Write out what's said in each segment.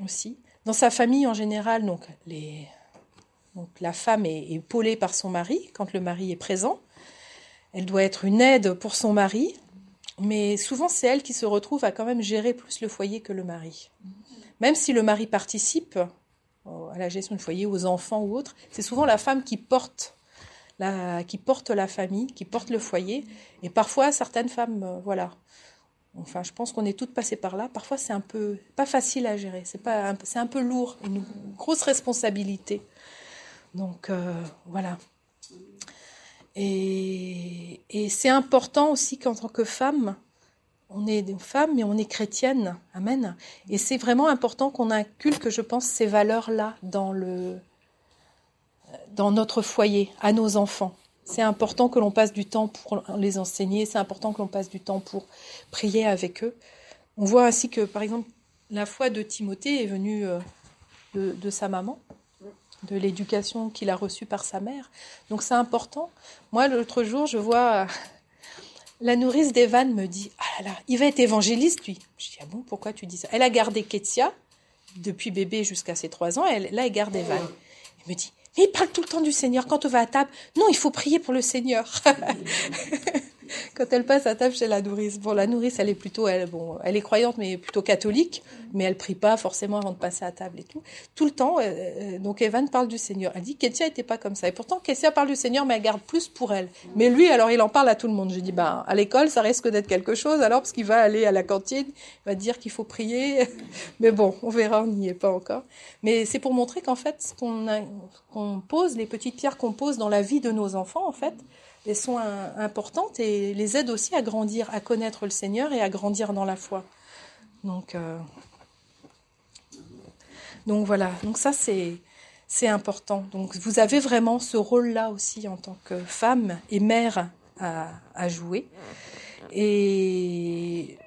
aussi. Dans sa famille en général, donc la femme est épaulée par son mari quand le mari est présent. Elle doit être une aide pour son mari, mais souvent c'est elle qui se retrouve à quand même gérer plus le foyer que le mari. Même si le mari participe à la gestion du foyer, aux enfants ou autres, c'est souvent la femme qui porte la famille, qui porte le foyer. Et parfois, certaines femmes, voilà. Enfin, je pense qu'on est toutes passées par là. Parfois, c'est un peu pas facile à gérer. C'est un peu lourd, une grosse responsabilité. Donc, voilà. Et c'est important aussi qu'en tant que femme, on est des femmes, mais on est chrétienne. Amen. Et c'est vraiment important qu'on inculque, je pense, ces valeurs-là dans notre foyer, à nos enfants. C'est important que l'on passe du temps pour les enseigner, c'est important que l'on passe du temps pour prier avec eux. On voit ainsi que, par exemple, la foi de Timothée est venue de sa maman, de l'éducation qu'il a reçue par sa mère. Donc c'est important. Moi, l'autre jour, je vois la nourrice d'Evan me dit « Ah là là, il va être évangéliste, lui ». Je dis « Ah bon, pourquoi tu dis ça ?» Elle a gardé Ketia depuis bébé jusqu'à ses 3 ans, là, elle garde Evan. Elle me dit « Mais il parle tout le temps du Seigneur quand on va à table. Non, il faut prier pour le Seigneur. » Quand elle passe à table chez la nourrice. Bon, la nourrice, elle est croyante, mais plutôt catholique, mais elle prie pas forcément avant de passer à table et tout. Tout le temps, donc Evan parle du Seigneur. Elle dit Ketia était pas comme ça. Et pourtant, Ketia parle du Seigneur, mais elle garde plus pour elle. Mais lui, alors, il en parle à tout le monde. J'ai dit, à l'école, ça risque d'être quelque chose, alors, parce qu'il va aller à la cantine, il va dire qu'il faut prier. Mais bon, on verra, on n'y est pas encore. Mais c'est pour montrer qu'en fait, qu'on pose, les petites pierres qu'on pose dans la vie de nos enfants, en fait, elles sont importantes et les aident aussi à grandir, à connaître le Seigneur et à grandir dans la foi. Donc voilà, donc ça c'est important. Donc vous avez vraiment ce rôle-là aussi en tant que femme et mère à jouer. Et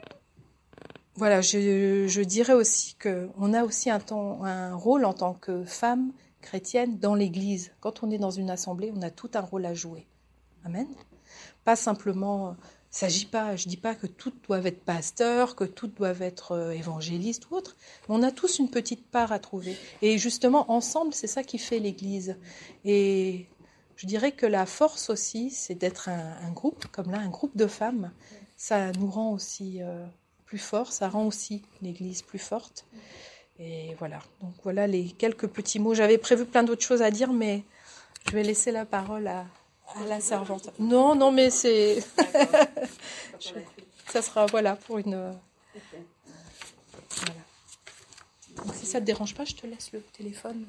voilà, je dirais aussi qu'on a aussi un rôle en tant que femme chrétienne dans l'Église. Quand on est dans une assemblée, on a tout un rôle à jouer. Amen. Pas simplement, je dis pas que toutes doivent être pasteurs, que toutes doivent être évangélistes ou autres, mais on a tous une petite part à trouver. Et justement, ensemble, c'est ça qui fait l'Église. Et je dirais que la force aussi, c'est d'être un groupe, comme là, un groupe de femmes. Ça nous rend aussi plus forts, ça rend aussi l'Église plus forte. Et voilà. Donc voilà les quelques petits mots. J'avais prévu plein d'autres choses à dire, mais je vais laisser la parole à la servante. Non, mais c'est... Ça sera, voilà, pour une... Voilà. Donc, si ça ne te dérange pas, je te laisse le téléphone.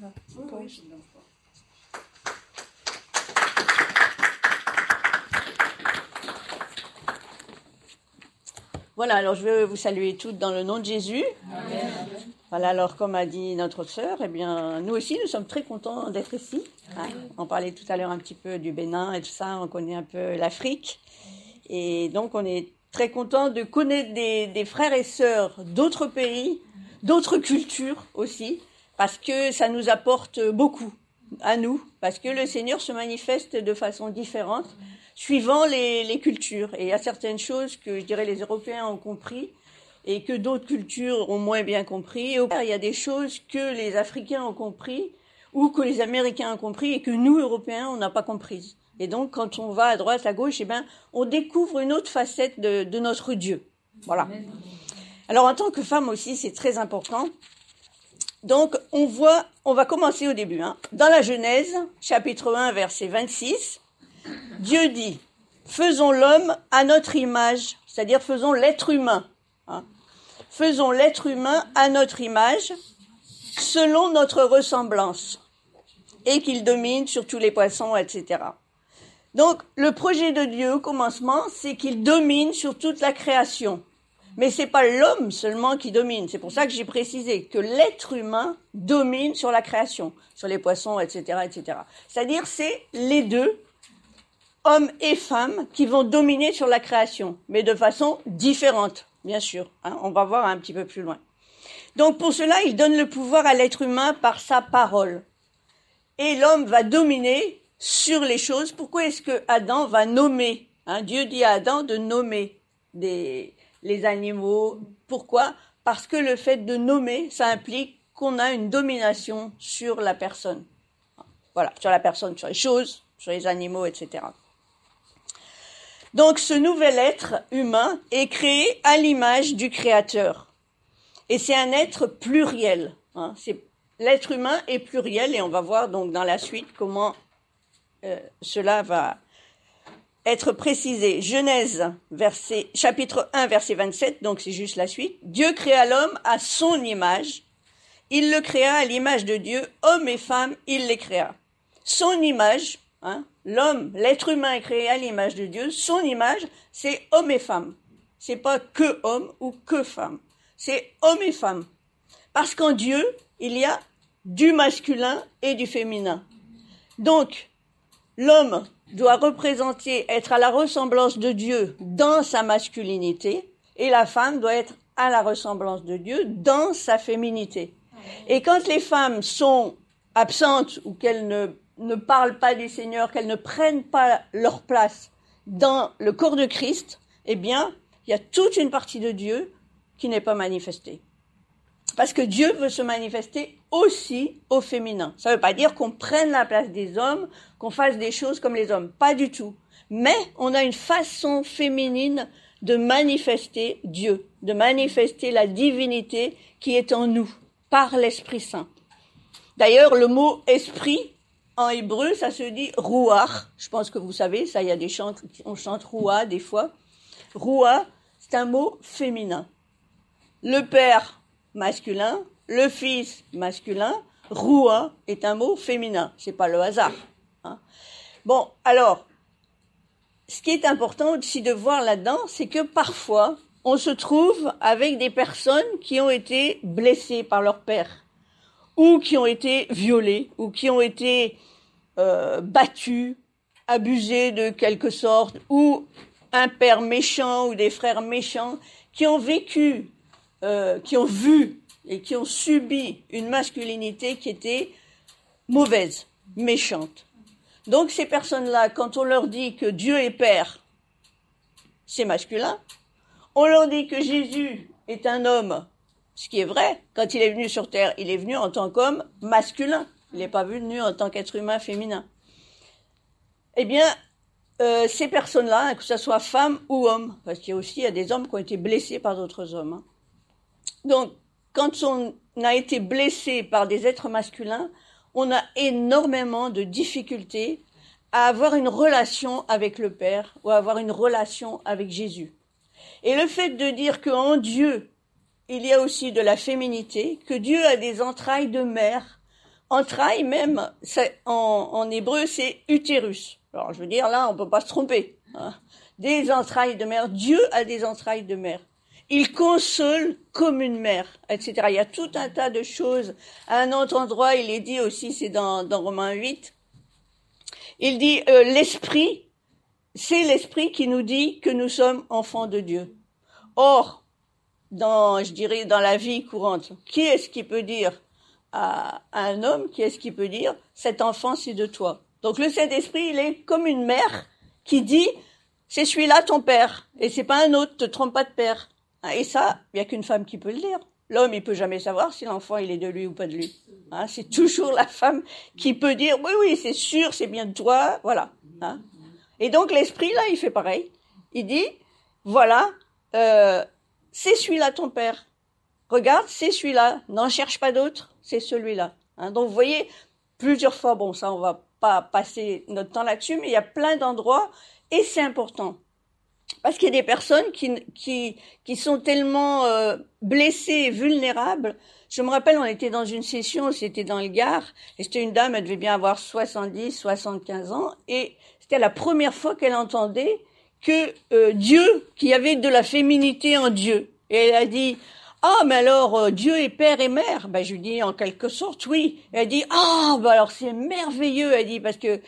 Voilà, alors je veux vous saluer toutes dans le nom de Jésus. Amen. Voilà, alors comme a dit notre sœur, eh bien, nous aussi, nous sommes très contents d'être ici. Hein. On parlait tout à l'heure un petit peu du Bénin et tout ça, on connaît un peu l'Afrique. Et donc, on est très contents de connaître des frères et sœurs d'autres pays, d'autres cultures aussi, parce que ça nous apporte beaucoup à nous, parce que le Seigneur se manifeste de façon différente, suivant les cultures. Et il y a certaines choses que, je dirais, les Européens ont compris, et que d'autres cultures ont moins bien compris. Et au contraire, il y a des choses que les Africains ont compris ou que les Américains ont compris et que nous, Européens, on n'a pas comprises. Et donc, quand on va à droite, à gauche, on découvre une autre facette de notre Dieu. Voilà. Alors, en tant que femme aussi, c'est très important. Donc, on va commencer au début. Dans la Genèse, chapitre 1, verset 26, Dieu dit, faisons l'homme à notre image, c'est-à-dire faisons l'être humain. Faisons l'être humain à notre image, selon notre ressemblance, et qu'il domine sur tous les poissons, etc. Donc, le projet de Dieu au commencement, c'est qu'il domine sur toute la création. Mais c'est pas l'homme seulement qui domine. C'est pour ça que j'ai précisé que l'être humain domine sur la création, sur les poissons, etc., etc. C'est-à-dire, c'est les deux, hommes et femmes, qui vont dominer sur la création, mais de façon différente. Bien sûr, on va voir un petit peu plus loin. Donc pour cela, il donne le pouvoir à l'être humain par sa parole. Et l'homme va dominer sur les choses. Pourquoi est-ce que Adam va nommer Dieu dit à Adam de nommer les animaux. Pourquoi ? Parce que le fait de nommer, ça implique qu'on a une domination sur la personne. Voilà, sur la personne, sur les choses, sur les animaux, etc. Donc ce nouvel être humain est créé à l'image du Créateur. Et c'est un être pluriel. L'être humain est pluriel et on va voir donc dans la suite comment cela va être précisé. Genèse, chapitre 1, verset 27, donc c'est juste la suite. Dieu créa l'homme à son image. Il le créa à l'image de Dieu, homme et femme, il les créa. Son image, l'homme, l'être humain est créé à l'image de Dieu. Son image, c'est homme et femme. C'est pas que homme ou que femme. C'est homme et femme. Parce qu'en Dieu, il y a du masculin et du féminin. Donc, l'homme doit représenter, être à la ressemblance de Dieu dans sa masculinité, et la femme doit être à la ressemblance de Dieu dans sa féminité. Et quand les femmes sont absentes ou qu'elles ne parlent pas du Seigneur, qu'elles ne prennent pas leur place dans le corps de Christ, eh bien, il y a toute une partie de Dieu qui n'est pas manifestée. Parce que Dieu veut se manifester aussi au féminin. Ça ne veut pas dire qu'on prenne la place des hommes, qu'on fasse des choses comme les hommes. Pas du tout. Mais on a une façon féminine de manifester Dieu, de manifester la divinité qui est en nous, par l'Esprit Saint. D'ailleurs, le mot « esprit », en hébreu, ça se dit « ruach ». Je pense que vous savez, ça, il y a des chants, on chante « ruach » des fois. « Ruach », c'est un mot féminin. Le Père masculin, le Fils masculin, Ruach est un mot féminin, c'est pas le hasard. Bon, alors, ce qui est important aussi de voir là-dedans, c'est que parfois, on se trouve avec des personnes qui ont été blessées par leur père, ou qui ont été violées, ou qui ont été battues, abusées de quelque sorte, ou un père méchant, ou des frères méchants, qui ont vécu qui ont vu et qui ont subi une masculinité qui était mauvaise, méchante. Donc ces personnes-là, quand on leur dit que Dieu est Père, c'est masculin. On leur dit que Jésus est un homme, ce qui est vrai. Quand il est venu sur terre, il est venu en tant qu'homme masculin. Il n'est pas venu en tant qu'être humain féminin. Eh bien, ces personnes-là, que ce soit femme ou homme, parce qu'il y a des hommes qui ont été blessés par d'autres hommes. Donc, quand on a été blessé par des êtres masculins, on a énormément de difficultés à avoir une relation avec le Père ou à avoir une relation avec Jésus. Et le fait de dire qu'en Dieu, il y a aussi de la féminité, que Dieu a des entrailles de mère, entrailles même, en hébreu, c'est utérus. Alors, je veux dire, là, on peut pas se tromper. Des entrailles de mère. Dieu a des entrailles de mère. Il console comme une mère, etc. Il y a tout un tas de choses. À un autre endroit, il est dit aussi, c'est dans Romains 8, il dit l'esprit, c'est l'esprit qui nous dit que nous sommes enfants de Dieu. Or, dans la vie courante, qui est-ce qui peut dire à un homme, qui est-ce qui peut dire cet enfant c'est de toi? Donc le Saint-Esprit, il est comme une mère qui dit c'est celui-là ton père et c'est pas un autre, te trompe pas de père. Et ça, il y a qu'une femme qui peut le dire. L'homme, il peut jamais savoir si l'enfant, il est de lui ou pas de lui. C'est toujours la femme qui peut dire, oui, c'est sûr, c'est bien de toi, voilà. Et donc, l'esprit, là, il fait pareil. Il dit, voilà, c'est celui-là ton père. Regarde, c'est celui-là. N'en cherche pas d'autre, c'est celui-là. Donc, vous voyez, plusieurs fois, bon, ça, on va pas passer notre temps là-dessus, mais il y a plein d'endroits, et c'est important. Parce qu'il y a des personnes qui sont tellement blessées et vulnérables. Je me rappelle, on était dans une session, c'était dans le Gard, et c'était une dame, elle devait bien avoir 70, 75 ans, et c'était la première fois qu'elle entendait que Dieu, qu'il y avait de la féminité en Dieu. Et elle a dit, mais alors, Dieu est père et mère? Je lui dis, en quelque sorte, oui. Et elle dit, alors c'est merveilleux, elle dit, parce que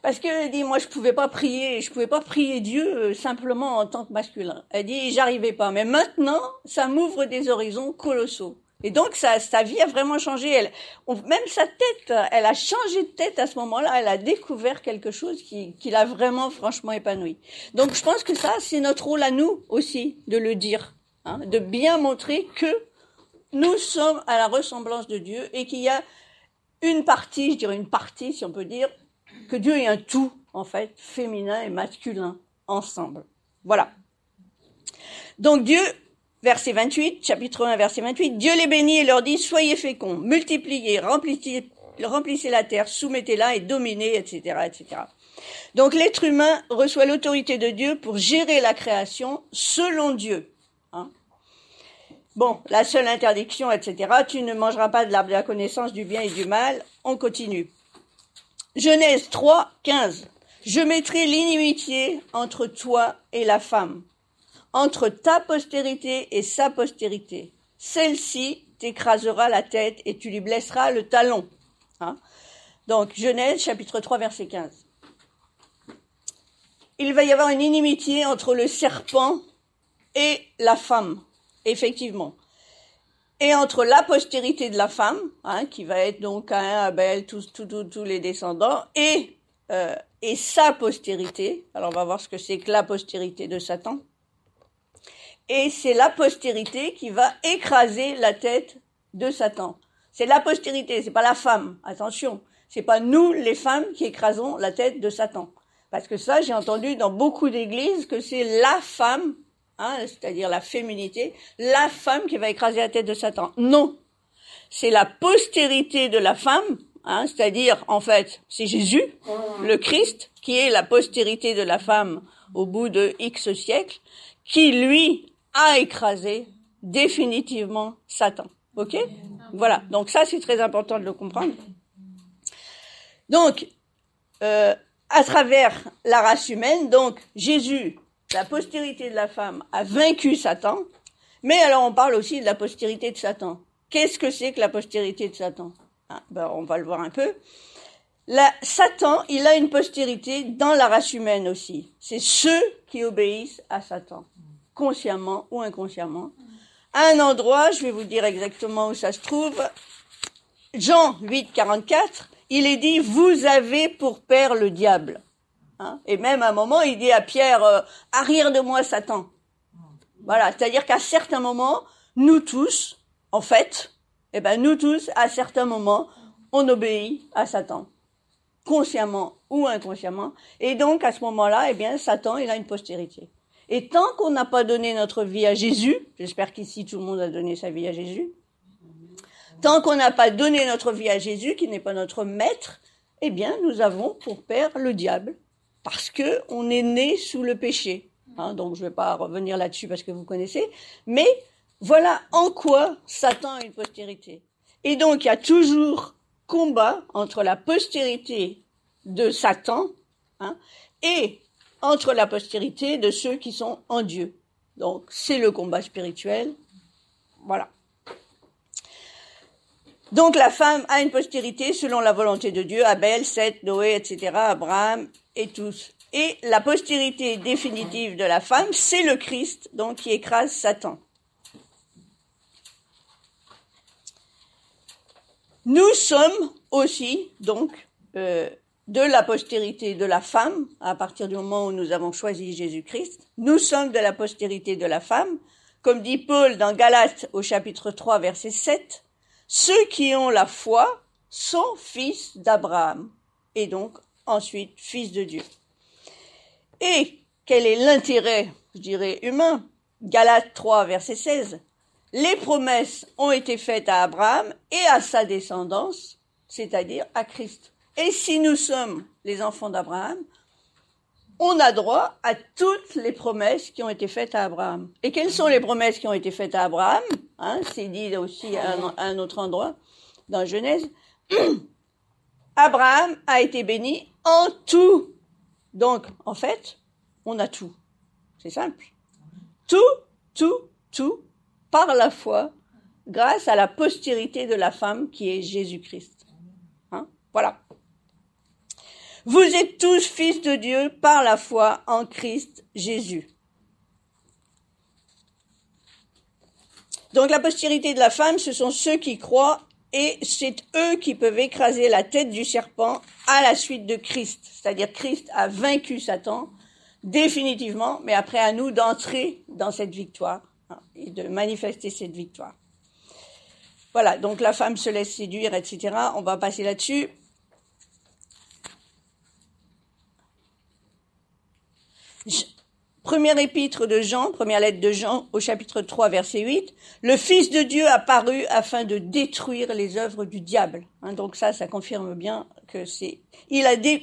elle dit, moi je pouvait pas prier Dieu simplement en tant que masculin. Elle dit, j'arrivais pas. Mais maintenant, ça m'ouvre des horizons colossaux. Et donc sa vie a vraiment changé. Même sa tête, elle a changé de tête à ce moment-là. Elle a découvert quelque chose qui l'a vraiment franchement épanoui. Donc je pense que ça, c'est notre rôle à nous aussi de le dire, de bien montrer que nous sommes à la ressemblance de Dieu et qu'il y a une partie, je dirais une partie, si on peut dire, que Dieu est un tout, en fait, féminin et masculin, ensemble. Voilà. Donc Dieu, verset 28, chapitre 1, verset 28, Dieu les bénit et leur dit, soyez féconds, multipliez, remplissez la terre, soumettez-la et dominez, etc., etc. Donc l'être humain reçoit l'autorité de Dieu pour gérer la création selon Dieu. Hein. Bon, la seule interdiction, etc., tu ne mangeras pas de l'arbre de la connaissance du bien et du mal. On continue. Genèse 3, 15. Je mettrai l'inimitié entre toi et la femme, entre ta postérité et sa postérité. Celle-ci t'écrasera la tête et tu lui blesseras le talon. Hein. Donc, Genèse, chapitre 3, verset 15. Il va y avoir une inimitié entre le serpent et la femme, effectivement. Et entre la postérité de la femme, hein, qui va être donc Caïn, Abel, tous les descendants, et sa postérité. Alors on va voir ce que c'est que la postérité de Satan. Et c'est la postérité qui va écraser la tête de Satan. C'est la postérité, c'est pas la femme. Attention, c'est pas nous les femmes qui écrasons la tête de Satan. Parce que ça, j'ai entendu dans beaucoup d'églises que c'est la femme, hein, c'est-à-dire la féminité, la femme qui va écraser la tête de Satan. Non, c'est la postérité de la femme, hein, c'est-à-dire, en fait, c'est Jésus, le Christ, qui est la postérité de la femme au bout de X siècles, qui, lui, a écrasé définitivement Satan. Ok ? Voilà, donc ça, c'est très important de le comprendre. Donc, à travers la race humaine, donc Jésus, la postérité de la femme, a vaincu Satan, mais alors on parle aussi de la postérité de Satan. Qu'est-ce que c'est que la postérité de Satan ? On va le voir un peu. Satan, il a une postérité dans la race humaine aussi. C'est ceux qui obéissent à Satan, consciemment ou inconsciemment. À un endroit, je vais vous dire exactement où ça se trouve, Jean 8, 44, il est dit, vous avez pour père le diable. Hein, et même à un moment, il dit à Pierre, arrière de moi Satan. Voilà, c'est-à-dire qu'à certains moments, nous tous, en fait, nous tous, à certains moments, on obéit à Satan, consciemment ou inconsciemment. Et donc, à ce moment-là, Satan, il a une postérité. Et tant qu'on n'a pas donné notre vie à Jésus, j'espère qu'ici tout le monde a donné sa vie à Jésus, tant qu'on n'a pas donné notre vie à Jésus, qui n'est pas notre maître, nous avons pour père le diable, parce que on est né sous le péché. Hein, donc je ne vais pas revenir là-dessus parce que vous connaissez, mais voilà en quoi Satan a une postérité. Et donc il y a toujours combat entre la postérité de Satan, hein, et entre la postérité de ceux qui sont en Dieu. Donc c'est le combat spirituel. Voilà. Donc la femme a une postérité selon la volonté de Dieu, Abel, Seth, Noé, etc., Abraham et tous. Et la postérité définitive de la femme, c'est le Christ, donc qui écrase Satan. Nous sommes aussi, donc, de la postérité de la femme, à partir du moment où nous avons choisi Jésus-Christ. Nous sommes de la postérité de la femme, comme dit Paul dans Galates au chapitre 3, verset 7, ceux qui ont la foi sont fils d'Abraham, et donc ensuite fils de Dieu. Et quel est l'intérêt, je dirais, humain ? Galates 3, verset 16. Les promesses ont été faites à Abraham et à sa descendance, c'est-à-dire à Christ. Et si nous sommes les enfants d'Abraham, on a droit à toutes les promesses qui ont été faites à Abraham. Et quelles sont les promesses qui ont été faites à Abraham ? Hein, c'est dit aussi à un autre endroit, dans Genèse. Abraham a été béni en tout. Donc, en fait, on a tout. C'est simple. Tout, par la foi, grâce à la postérité de la femme qui est Jésus-Christ. Hein ? Voilà. Vous êtes tous fils de Dieu par la foi en Christ Jésus. Donc la postérité de la femme, ce sont ceux qui croient et c'est eux qui peuvent écraser la tête du serpent à la suite de Christ. C'est-à-dire Christ a vaincu Satan définitivement, mais après à nous d'entrer dans cette victoire, hein, et de manifester cette victoire. Voilà, donc la femme se laisse séduire, etc. On va passer là-dessus. Première épître de Jean, première lettre de Jean, au chapitre 3, verset 8. Le Fils de Dieu apparut afin de détruire les œuvres du diable. Donc ça confirme bien que c'est...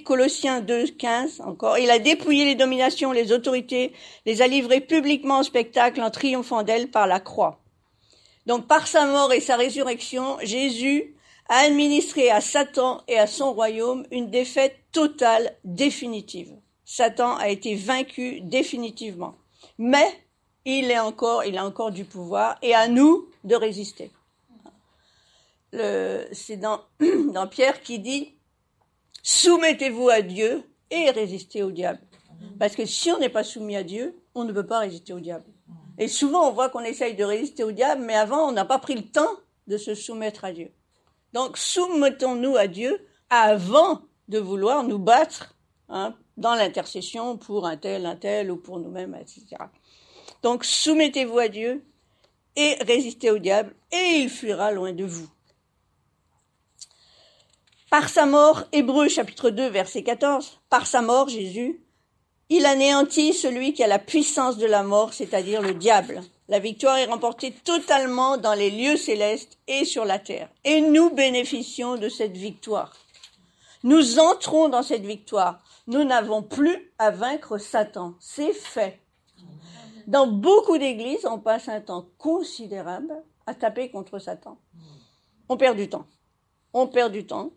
Colossiens 2, 15, encore. Il a dépouillé les dominations, les autorités, les a livrées publiquement au spectacle en triomphant d'elles par la croix. Donc par sa mort et sa résurrection, Jésus a administré à Satan et à son royaume une défaite totale, définitive. Satan a été vaincu définitivement. Mais il a encore du pouvoir et à nous de résister. C'est dans Pierre qui dit « Soumettez-vous à Dieu et résistez au diable ». Parce que si on n'est pas soumis à Dieu, on ne peut pas résister au diable. Et souvent, on voit qu'on essaye de résister au diable, mais avant, on n'a pas pris le temps de se soumettre à Dieu. Donc, soumettons-nous à Dieu avant de vouloir nous battre, dans l'intercession pour un tel, ou pour nous-mêmes, etc. Donc, soumettez-vous à Dieu et résistez au diable, et il fuira loin de vous. Par sa mort, Hébreux chapitre 2, verset 14, par sa mort, Jésus, il anéantit celui qui a la puissance de la mort, c'est-à-dire le diable. La victoire est remportée totalement dans les lieux célestes et sur la terre. Et nous bénéficions de cette victoire. Nous entrons dans cette victoire. Nous n'avons plus à vaincre Satan. C'est fait. Dans beaucoup d'églises, on passe un temps considérable à taper contre Satan. On perd du temps.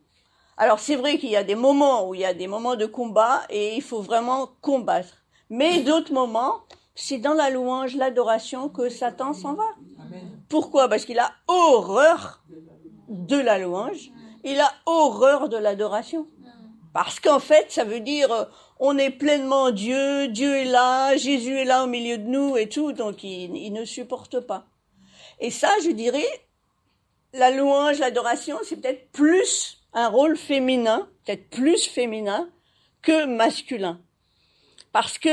Alors c'est vrai qu'il y a des moments où il y a des moments de combat et il faut vraiment combattre. Mais d'autres moments, c'est dans la louange, l'adoration que Satan s'en va. Amen. Pourquoi ? Parce qu'il a horreur de la louange, il a horreur de l'adoration. Parce qu'en fait, ça veut dire on est pleinement Dieu, Dieu est là, Jésus est là au milieu de nous et tout, donc il ne supporte pas. Et ça, je dirais, la louange, l'adoration, c'est peut-être plus un rôle féminin, peut-être plus féminin que masculin. Parce que,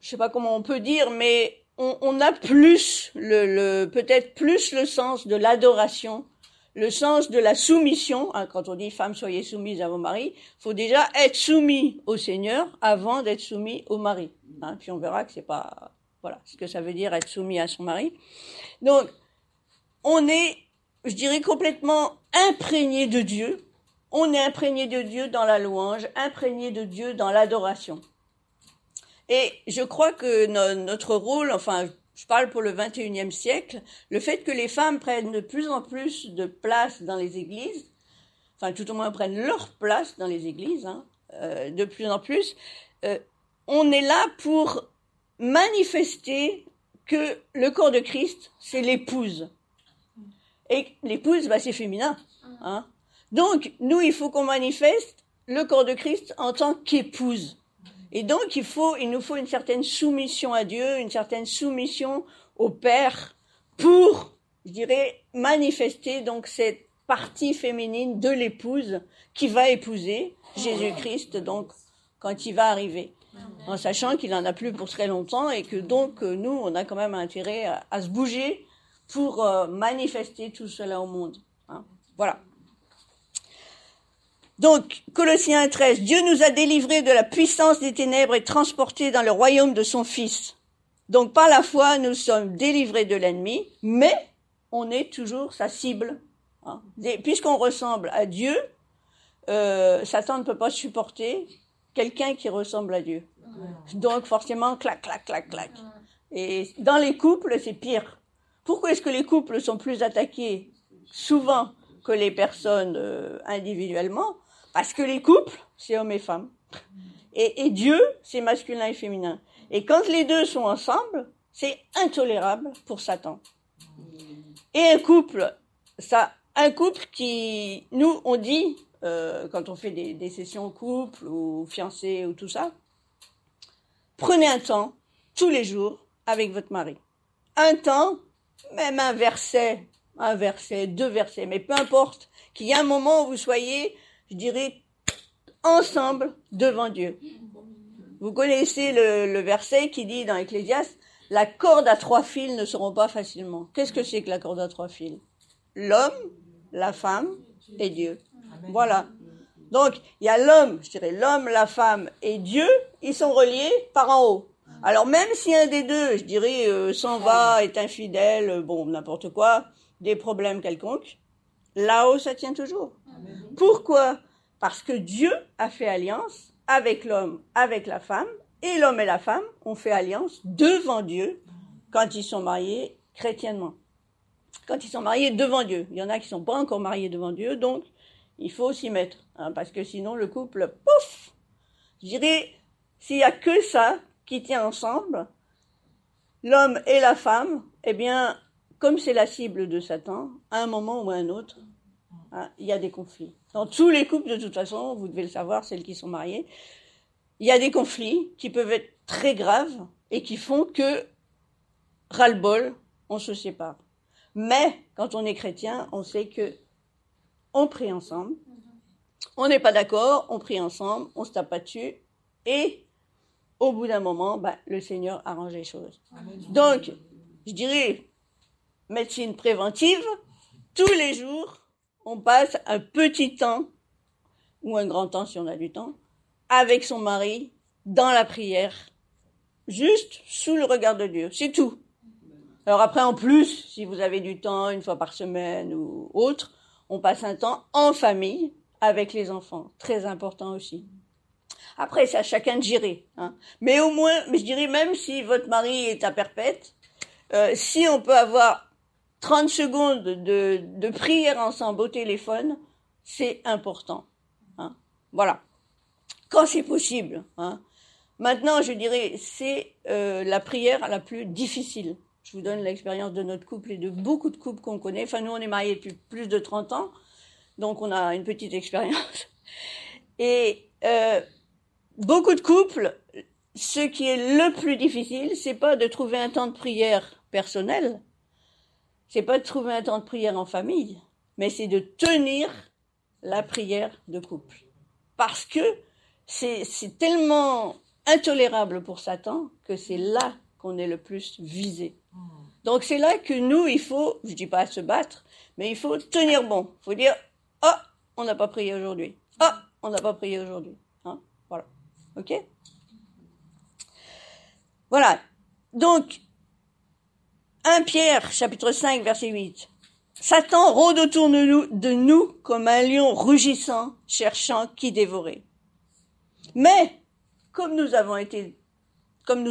je sais pas comment on peut dire, mais on a plus peut-être plus le sens de l'adoration, le sens de la soumission. Quand on dit femmes, soyez soumises à vos maris, faut déjà être soumis au Seigneur avant d'être soumis au mari. Puis on verra que c'est pas, voilà, ce que ça veut dire être soumis à son mari. Donc, on est, je dirais, complètement imprégné de Dieu. On est imprégné de Dieu dans la louange, imprégné de Dieu dans l'adoration. Et je crois que notre rôle, enfin, je parle pour le 21e siècle, le fait que les femmes prennent de plus en plus de place dans les églises, enfin, tout au moins prennent leur place dans les églises, de plus en plus, on est là pour manifester que le corps de Christ, c'est l'épouse. Et l'épouse, c'est féminin. Donc, nous, il faut qu'on manifeste le corps de Christ en tant qu'épouse. Et donc, il nous faut une certaine soumission à Dieu, une certaine soumission au Père pour, je dirais, manifester donc cette partie féminine de l'épouse qui va épouser Jésus-Christ, donc, quand il va arriver. En sachant qu'il en a plus pour très longtemps et que donc, nous, on a quand même intérêt à se bouger pour manifester tout cela au monde. Voilà. Donc, Colossiens 13, Dieu nous a délivrés de la puissance des ténèbres et transportés dans le royaume de son Fils. Donc, par la foi, nous sommes délivrés de l'ennemi, mais on est toujours sa cible. Puisqu'on ressemble à Dieu, Satan ne peut pas supporter quelqu'un qui ressemble à Dieu. Donc, forcément, clac, clac, clac, clac. Et dans les couples, c'est pire. Pourquoi est-ce que les couples sont plus attaqués souvent que les personnes individuellement ? Parce que les couples, c'est hommes et femmes. Et Dieu, c'est masculin et féminin. Et quand les deux sont ensemble, c'est intolérable pour Satan. Et un couple qui, nous, on dit, quand on fait des sessions couple ou fiancés ou tout ça, prenez un temps, tous les jours, avec votre mari. Un temps, même un verset, 2 versets, mais peu importe, qu'il y ait un moment où vous soyez, je dirais, ensemble devant Dieu. Vous connaissez le verset qui dit dans Ecclésiaste, la corde à 3 fils ne seront pas facilement. Qu'est-ce que c'est que la corde à 3 fils ? l'homme, la femme et Dieu. Voilà. Donc, il y a l'homme, je dirais l'homme, la femme et Dieu, ils sont reliés par en haut. Alors, même si un des deux, je dirais, s'en va, est infidèle, bon, n'importe quoi, des problèmes quelconques, là-haut, ça tient toujours. Pourquoi ? Parce que Dieu a fait alliance avec l'homme, avec la femme, et l'homme et la femme ont fait alliance devant Dieu quand ils sont mariés chrétiennement. Quand ils sont mariés devant Dieu. Il y en a qui ne sont pas encore mariés devant Dieu, donc il faut s'y mettre. Hein, parce que sinon, le couple, pouf! Je dirais, s'il n'y a que ça qui tient ensemble, l'homme et la femme, eh bien, comme c'est la cible de Satan, à un moment ou à un autre, hein, il y a des conflits. Dans tous les couples, de toute façon, vous devez le savoir, celles qui sont mariées, il y a des conflits qui peuvent être très graves et qui font que, ras-le-bol, on se sépare. Mais, quand on est chrétien, on sait que on prie ensemble, on n'est pas d'accord, on prie ensemble, on se tape pas dessus, et au bout d'un moment, le Seigneur arrange les choses. Donc, je dirais, médecine préventive, tous les jours, on passe un petit temps, ou un grand temps si on a du temps, avec son mari, dans la prière, juste sous le regard de Dieu, c'est tout. Alors après, en plus, si vous avez du temps, une fois par semaine ou autre, on passe un temps en famille avec les enfants, très important aussi. Après, c'est à chacun de gérer. Hein. Mais au moins, je dirais même si votre mari est à perpète, si on peut avoir 30 secondes de prière ensemble au téléphone, c'est important. Hein. Voilà. Quand c'est possible. Hein. Maintenant, je dirais, c'est la prière la plus difficile. Je vous donne l'expérience de notre couple et de beaucoup de couples qu'on connaît. Enfin, nous, on est mariés depuis plus de 30 ans, donc on a une petite expérience. Et beaucoup de couples, ce qui est le plus difficile, c'est pas de trouver un temps de prière personnel, c'est pas de trouver un temps de prière en famille, mais c'est de tenir la prière de couple. Parce que c'est tellement intolérable pour Satan que c'est là qu'on est le plus visé. Donc c'est là que nous, il faut, je dis pas se battre, mais il faut tenir bon. Il faut dire, on n'a pas prié aujourd'hui. On n'a pas prié aujourd'hui. Hein, voilà. Ok ? Voilà. Donc, 1 Pierre, chapitre 5, verset 8. Satan rôde autour de nous comme un lion rugissant, cherchant qui dévorer. Mais, comme nous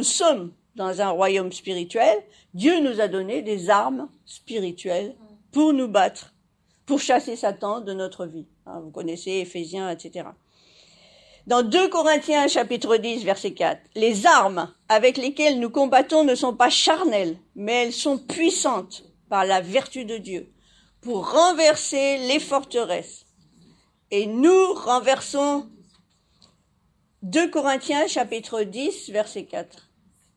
sommes dans un royaume spirituel, Dieu nous a donné des armes spirituelles pour nous battre, pour chasser Satan de notre vie. Hein, vous connaissez Éphésiens, etc. Dans 2 Corinthiens, chapitre 10, verset 4, « Les armes avec lesquelles nous combattons ne sont pas charnelles, mais elles sont puissantes par la vertu de Dieu, pour renverser les forteresses. Et nous renversons... » 2 Corinthiens, chapitre 10, verset 4.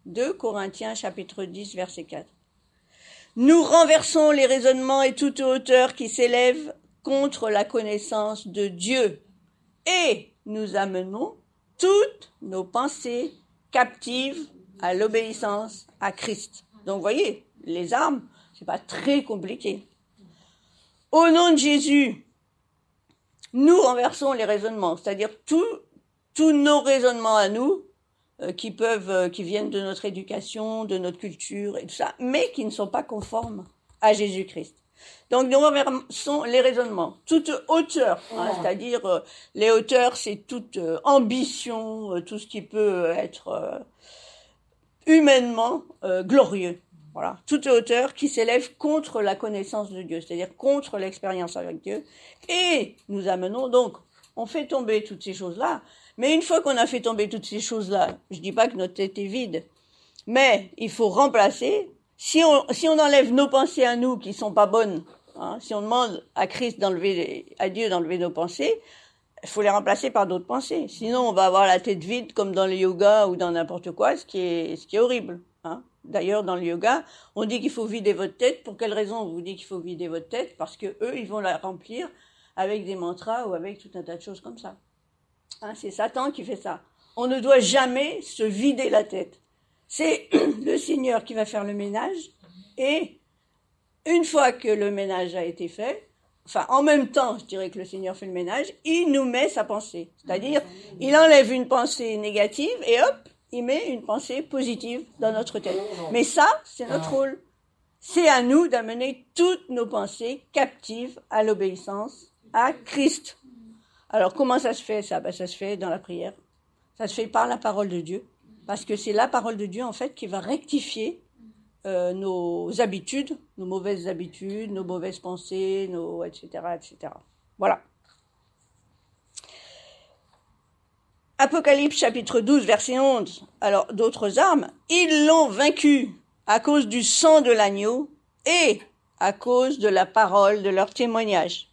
2 Corinthiens, chapitre 10, verset 4. Nous renversons les raisonnements et toute hauteur qui s'élève contre la connaissance de Dieu. Et nous amenons toutes nos pensées captives à l'obéissance à Christ. Donc, vous voyez, les armes, c'est pas très compliqué. Au nom de Jésus, nous renversons les raisonnements, c'est-à-dire tous nos raisonnements à nous, qui viennent de notre éducation, de notre culture et tout ça, mais qui ne sont pas conformes à Jésus-Christ. Donc nous renversons les raisonnements, toute hauteur, hein, c'est-à-dire les hauteurs, c'est toute ambition, tout ce qui peut être humainement glorieux. Voilà, toute hauteur qui s'élève contre la connaissance de Dieu, c'est-à-dire contre l'expérience avec Dieu. Et nous amenons donc, on fait tomber toutes ces choses-là. Mais une fois qu'on a fait tomber toutes ces choses-là, je dis pas que notre tête est vide, mais il faut remplacer. Si on enlève nos pensées à nous qui sont pas bonnes, hein, si on demande à Dieu d'enlever nos pensées, il faut les remplacer par d'autres pensées. Sinon, on va avoir la tête vide comme dans le yoga ou dans n'importe quoi, ce qui est horrible. Hein. D'ailleurs, dans le yoga, on dit qu'il faut vider votre tête. Pour quelle raison on vous dit qu'il faut vider votre tête ? Parce que eux, ils vont la remplir avec des mantras ou avec tout un tas de choses comme ça. Hein, c'est Satan qui fait ça. On ne doit jamais se vider la tête. C'est le Seigneur qui va faire le ménage et une fois que le ménage a été fait, enfin, en même temps, je dirais que le Seigneur fait le ménage, il nous met sa pensée. C'est-à-dire, il enlève une pensée négative et hop, il met une pensée positive dans notre tête. Mais ça, c'est notre rôle. C'est à nous d'amener toutes nos pensées captives à l'obéissance à Christ. Alors, comment ça se fait, ça? Ça se fait dans la prière. Ça se fait par la parole de Dieu. Parce que c'est la parole de Dieu, en fait, qui va rectifier nos habitudes, nos mauvaises habitudes, nos mauvaises pensées, etc., etc. Voilà. Apocalypse chapitre 12, verset 11. Alors, d'autres armes, ils l'ont vaincu à cause du sang de l'agneau et à cause de la parole de leur témoignage.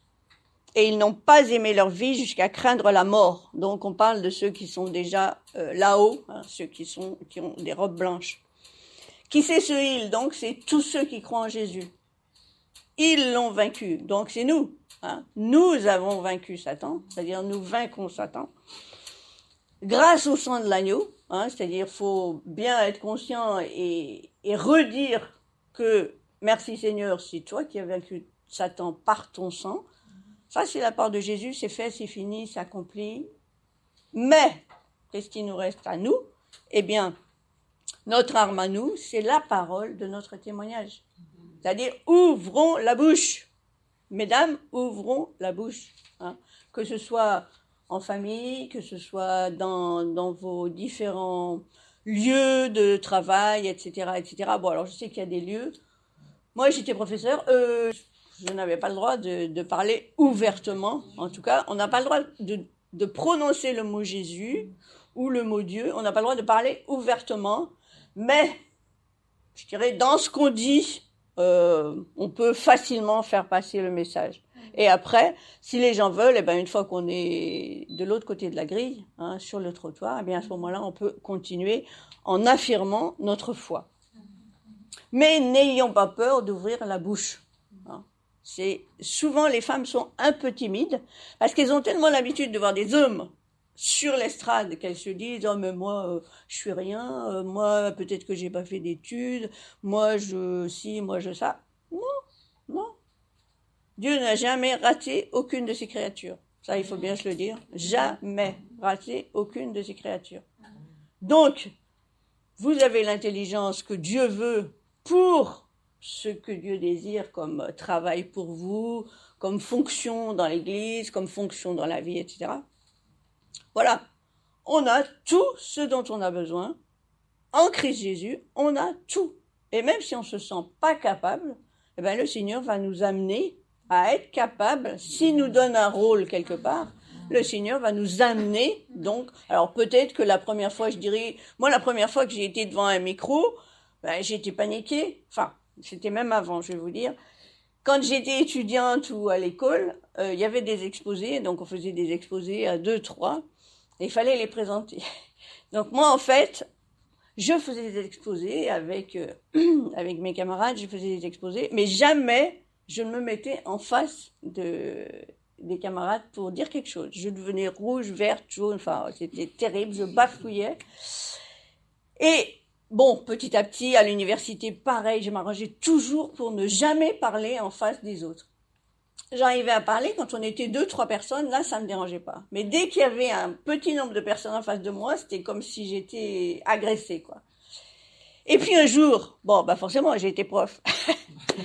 Et ils n'ont pas aimé leur vie jusqu'à craindre la mort. Donc, on parle de ceux qui sont déjà là-haut, hein, ceux qui ont des robes blanches. Qui c'est ce ils? Donc, c'est tous ceux qui croient en Jésus. Ils l'ont vaincu. Donc, c'est nous. Hein. Nous avons vaincu Satan, c'est-à-dire nous vaincons Satan. Grâce au sang de l'agneau, hein, c'est-à-dire faut bien être conscient et redire que merci Seigneur, c'est toi qui as vaincu Satan par ton sang. Ça, c'est la part de Jésus, c'est fait, c'est fini, c'est accompli. Mais, qu'est-ce qui nous reste à nous? Eh bien, notre arme à nous, c'est la parole de notre témoignage. C'est-à-dire, ouvrons la bouche. Mesdames, ouvrons la bouche. Hein. Que ce soit en famille, que ce soit dans vos différents lieux de travail, etc., etc. Bon, alors je sais qu'il y a des lieux. Moi, j'étais professeur, je n'avais pas le droit de parler ouvertement. En tout cas, on n'a pas le droit de prononcer le mot Jésus ou le mot Dieu. On n'a pas le droit de parler ouvertement. Mais, je dirais, dans ce qu'on dit, on peut facilement faire passer le message. Et après, si les gens veulent, eh ben, une fois qu'on est de l'autre côté de la grille, hein, sur le trottoir, eh bien, à ce moment-là, on peut continuer en affirmant notre foi. Mais n'ayons pas peur d'ouvrir la bouche. Hein. C'est souvent les femmes sont un peu timides parce qu'elles ont tellement l'habitude de voir des hommes sur l'estrade qu'elles se disent oh mais moi je suis rien, moi peut-être que j'ai pas fait d'études, moi je ça. Non. Dieu n'a jamais raté aucune de ses créatures. Ça il faut bien se le dire, jamais raté aucune de ses créatures. Donc vous avez l'intelligence que Dieu veut pour ce que Dieu désire comme travail pour vous, comme fonction dans l'église, comme fonction dans la vie, etc. Voilà, on a tout ce dont on a besoin. En Christ Jésus, on a tout. Et même si on ne se sent pas capable, eh ben, le Seigneur va nous amener à être capable. S'il nous donne un rôle quelque part, le Seigneur va nous amener. Donc, alors peut-être que la première fois, je dirais, moi la première fois que j'ai été devant un micro, ben, j'ai été paniquée. Enfin, c'était même avant, je vais vous dire. Quand j'étais étudiante ou à l'école, il y avait des exposés, donc on faisait des exposés à 2, 3, et il fallait les présenter. Donc moi, en fait, je faisais des exposés avec mes camarades, je faisais des exposés, mais jamais je ne me mettais en face des camarades pour dire quelque chose. Je devenais rouge, verte, jaune, enfin, c'était terrible, je bafouillais. Et bon, petit à petit, à l'université, pareil, je m'arrangeais toujours pour ne jamais parler en face des autres. J'arrivais à parler quand on était 2, 3 personnes, là, ça me dérangeait pas. Mais dès qu'il y avait un petit nombre de personnes en face de moi, c'était comme si j'étais agressée, quoi. Et puis un jour, bon, bah forcément, j'ai été prof.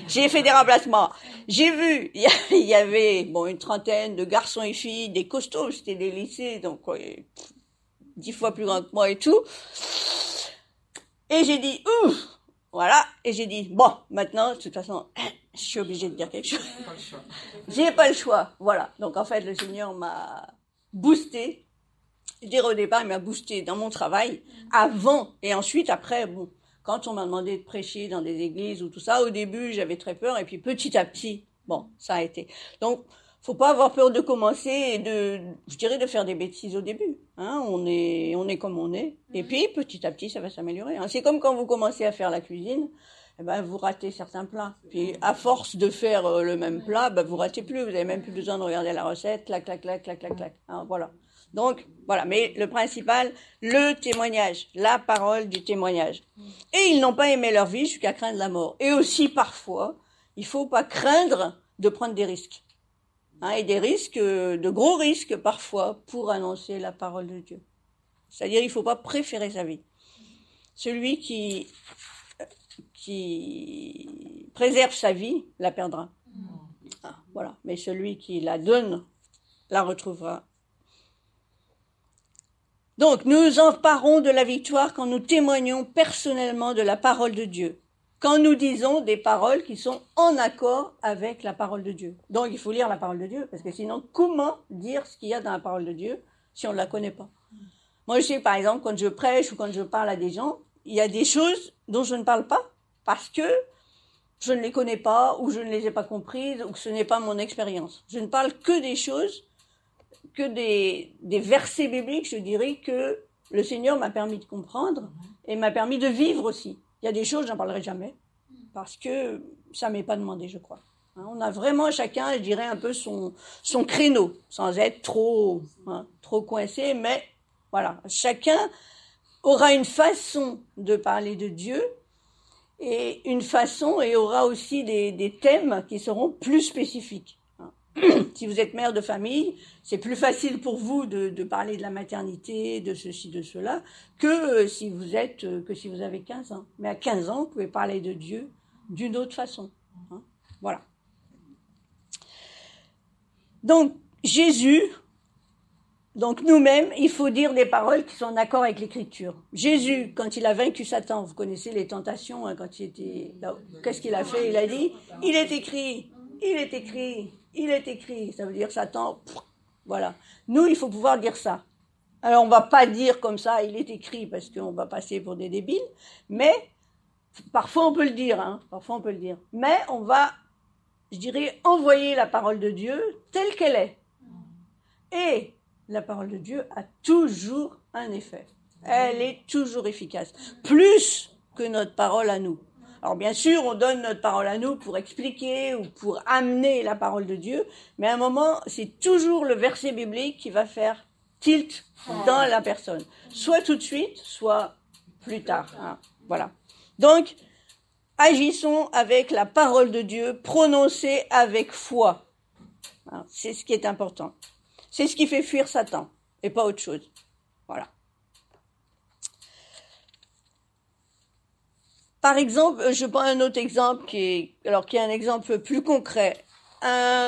J'ai fait des remplacements. J'ai vu, il y avait, bon, une trentaine de garçons et filles, des costauds, c'était des lycées, donc 10 fois plus grands que moi et tout. Et j'ai dit, ouf, voilà, et j'ai dit, bon, maintenant, de toute façon, je suis obligée de dire quelque chose. J'ai pas le choix, voilà. Donc en fait, le Seigneur m'a boosté. Je dirais au départ, il m'a boosté dans mon travail, avant, et ensuite, après, bon, quand on m'a demandé de prêcher dans des églises ou tout ça, au début, j'avais très peur, et puis petit à petit, bon, ça a été. Donc, faut pas avoir peur de commencer et je dirais de faire des bêtises au début. Hein, on est comme on est. Et puis, petit à petit, ça va s'améliorer. Hein. C'est comme quand vous commencez à faire la cuisine, eh ben, vous ratez certains plats. Puis, à force de faire le même plat, ben, vous ratez plus. Vous avez même plus besoin de regarder la recette. Clac, clac, clac, clac, clac, clac. Hein, voilà. Donc, voilà. Mais le principal, le témoignage. La parole du témoignage. Et ils n'ont pas aimé leur vie jusqu'à craindre la mort. Et aussi, parfois, il ne faut pas craindre de prendre des risques. Et des risques, de gros risques parfois, pour annoncer la parole de Dieu. C'est-à-dire, il ne faut pas préférer sa vie. Celui qui préserve sa vie la perdra. Voilà. Mais celui qui la donne la retrouvera. Donc, nous emparons de la victoire quand nous témoignons personnellement de la parole de Dieu. Quand nous disons des paroles qui sont en accord avec la parole de Dieu. Donc, il faut lire la parole de Dieu, parce que sinon, comment dire ce qu'il y a dans la parole de Dieu si on ne la connaît pas? Moi, je sais, par exemple, quand je prêche ou quand je parle à des gens, il y a des choses dont je ne parle pas, parce que je ne les connais pas, ou je ne les ai pas comprises, ou que ce n'est pas mon expérience. Je ne parle que des choses, que des versets bibliques, je dirais, que le Seigneur m'a permis de comprendre, et m'a permis de vivre aussi. Il y a des choses, j'en parlerai jamais, parce que ça m'est pas demandé, je crois. On a vraiment chacun, je dirais, un peu son créneau, sans être trop coincé, mais voilà. Chacun aura une façon de parler de Dieu, et une façon, et aura aussi des thèmes qui seront plus spécifiques. Si vous êtes mère de famille, c'est plus facile pour vous de parler de la maternité, de ceci, de cela, que si vous avez 15 ans. Mais à 15 ans, vous pouvez parler de Dieu d'une autre façon. Voilà. Donc, Jésus, donc nous-mêmes, il faut dire des paroles qui sont en accord avec l'Écriture. Jésus, quand il a vaincu Satan, vous connaissez les tentations, quand il était là, qu'est-ce qu'il a fait? Il a dit, il est écrit, il est écrit. Il est écrit, ça veut dire Satan, voilà. Nous, il faut pouvoir dire ça. Alors, on va pas dire comme ça, il est écrit, parce qu'on va passer pour des débiles, mais parfois on peut le dire, parfois on peut le dire. Mais on va, je dirais, envoyer la parole de Dieu telle qu'elle est. Et la parole de Dieu a toujours un effet. Elle est toujours efficace. Plus que notre parole à nous. Alors bien sûr, on donne notre parole à nous pour expliquer ou pour amener la parole de Dieu, mais à un moment, c'est toujours le verset biblique qui va faire tilt dans la personne. Soit tout de suite, soit plus tard. Voilà. Donc, agissons avec la parole de Dieu, prononcée avec foi. C'est ce qui est important. C'est ce qui fait fuir Satan, et pas autre chose. Voilà. Par exemple, je prends un autre exemple qui est un exemple plus concret.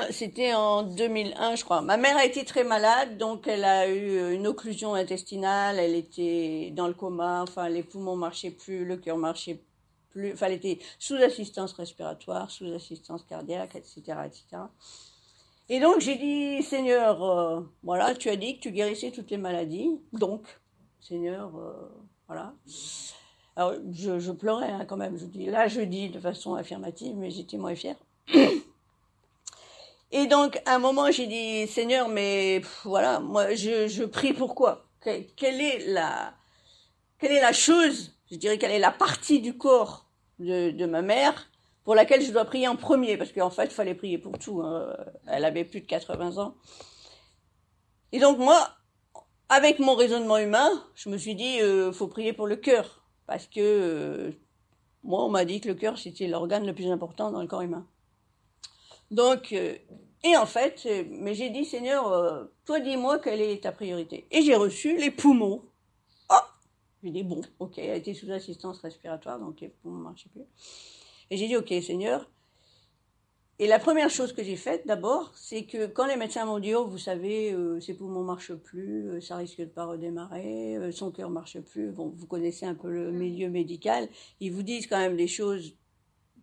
C'était en 2001, je crois. Ma mère a été très malade, donc elle a eu une occlusion intestinale, elle était dans le coma, enfin les poumons marchaient plus, le cœur marchait plus, enfin elle était sous assistance respiratoire, sous assistance cardiaque, etc., etc. Et donc j'ai dit, Seigneur, voilà, tu as dit que tu guérissais toutes les maladies, donc, Seigneur, voilà. Alors, je pleurais quand même, je dis de façon affirmative, mais j'étais moins fière. Et donc, à un moment, j'ai dit, Seigneur, mais voilà, moi, je prie pour quoi? Quelle est la chose, je dirais, quelle est la partie du corps de ma mère pour laquelle je dois prier en premier? Parce qu'en fait, il fallait prier pour tout. Elle avait plus de 80 ans. Et donc, moi, avec mon raisonnement humain, je me suis dit, faut prier pour le cœur. Parce que moi, on m'a dit que le cœur, c'était l'organe le plus important dans le corps humain. Donc, et en fait, mais j'ai dit, Seigneur, toi, dis-moi quelle est ta priorité. Et j'ai reçu les poumons. Oh, j'ai dit, bon, ok, elle était sous assistance respiratoire, donc les poumons ne marchaient plus. Et j'ai dit, ok, Seigneur. Et la première chose que j'ai faite, d'abord, c'est que quand les médecins m'ont dit, oh, vous savez, ses poumons marchent plus, ça risque de pas redémarrer, son cœur marche plus. Bon, vous connaissez un peu le milieu médical. Ils vous disent quand même des choses